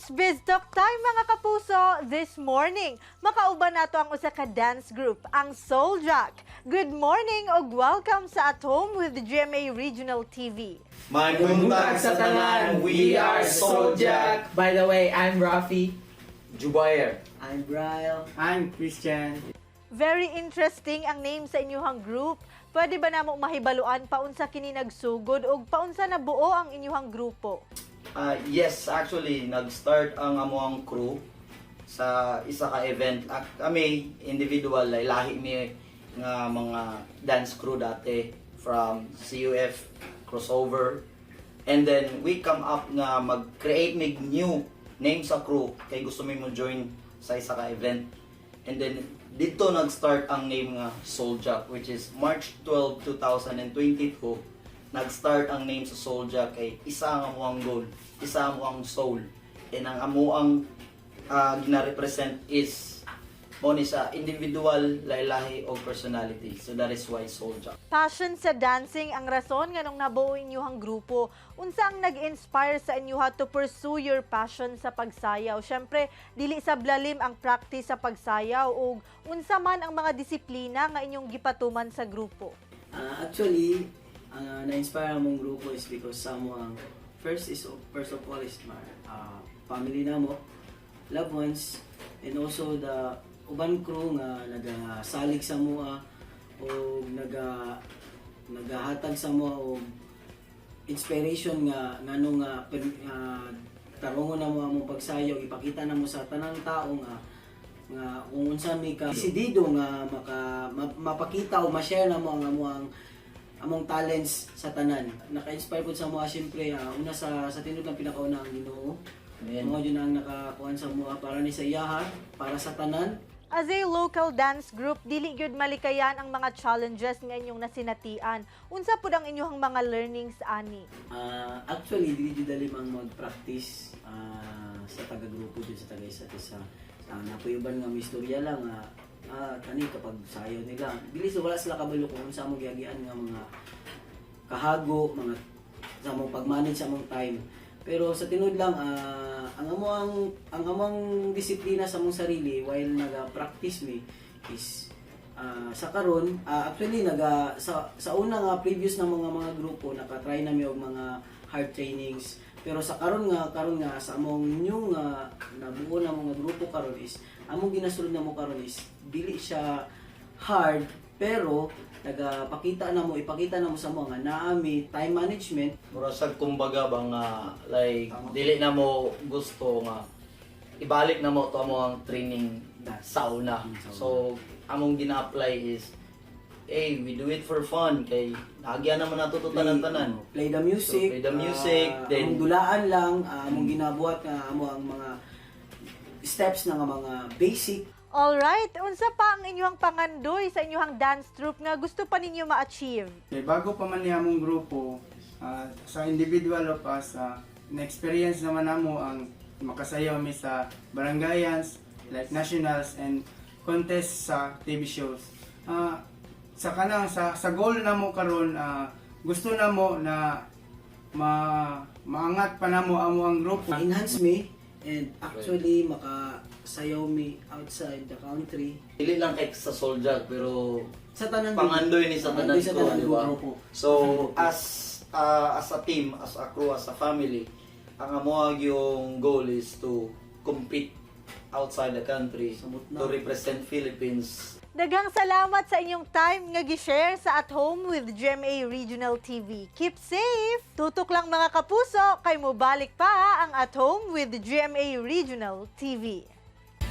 It's Biz Talk time mga kapuso this morning. Makauban nato ang usa ka dance group, ang Souljack. Good morning ug welcome sa At Home with the GMA Regional TV. Manuntag sa tanan, we are Souljack. By the way, I'm Rafi. Jubair. I'm Brian. I'm Christian. Very interesting ang name sa inyuhang group. Pwede ba namo mahibaluan paunsa kini nagsugod ug paunsa nabuo ang inyuhang grupo? Yes, actually, nag-start ang amuang crew sa isa ka event. Kami, individual, lahi mi nga mga dance crew dati from CUF, crossover. And then, we come up nga mag-create mig new name sa crew kay gusto mi mo join sa isa ka event. And then, dito nag-start ang name nga Souljack, which is March 12, 2022. Nag-start ang name sa Souljack kay isa ang amuang goal, isa ang amuang soul. And ang amuang gina-represent is mo ni sa individual, lahi-lahi o personality. So that is why Souljack. Passion sa dancing ang rason nga nung nabuo inyuhang grupo. Unsa ang nag-inspire sa inyuha to pursue your passion sa pagsayaw? Syempre, dili sa blalim ang practice sa pagsayaw ug unsa man ang mga disiplina nga inyong gipatuman sa grupo. Actually, ang na-inspire mong grupo is because someone, first of all is my family na mo, loved ones, and also the uban crew nga nagasalig sa mua o nagahatag sa mua o inspiration nga nganong tarungon na mo among pagsayaw, ipakita na mo sa tanang tao nga kung unsa mi ka desidido nga mapakita o ma-share na mo ang among talents sa tanan. Naka-inspire po sa mga siyempre, una sa tinud ng pinakauna ang Ginoo. Mga yun ang nakakuhan sa mga para ni sa iyaha, para sa tanan. As a local dance group, dili gyud malikayan ang mga challenges nga inyong nasinatian. Unsa pud ang inyong mga learnings ani? Actually, dili jud dali mang mag-practice sa taga-grupo jud sa taga-isa't isa. Napuyuban nga may istorya lang kani kapag sayo nila dili wala sila kabalo kung sa among giagian nga mga kahago, mga sa among pag-manage sa among time. Pero sa tinud lang ang among disiplina sa among sarili while naga-practice mi is sa karon actually sa una nga previous na mga grupo naka-try na mi og mga hard trainings. Pero sa karon nga sa among new nga nabuo na mga grupo karon is among ginasulod na mo karon is dili siya hard pero ipakita na mo sa mo nga naami time management. Mura sa kumbaga ba nga like dili na mo gusto nga ibalik na mo to mo ang training sa una. So among gina-apply is we do it for fun kay nagyan naman nato to tanan-tanan. Play the music. So, play the music, then among dulaan lang among ginabuhat nga amo ang mga steps na nga mga basic. Alright, unsa pa ang inyong pangandoy sa inyong dance troupe nga gusto pa ninyo ma-achieve? Okay, bago pa man niya among grupo, sa individual of us, na-experience naman namo ang makasayaw mi sa barangayans, like nationals and contest sa TV shows. Sa goal na mo karon gusto na mo na maangat pa namo ang grupo. Ma-enhance me and actually makasayaw me outside the country. dili lang kay sa Souljack pero Sa tanan pangandoy ni sa tanan sa ko, tanan di ba? grupo. So as a team, as a crew, as a family, ang amuag yung goal is to compete outside the country to represent Philippines. Daghang salamat sa inyong time nga gi-share sa At Home with GMA Regional TV. Keep safe! Tutok lang mga kapuso, kay mo balik pa ang At Home with GMA Regional TV.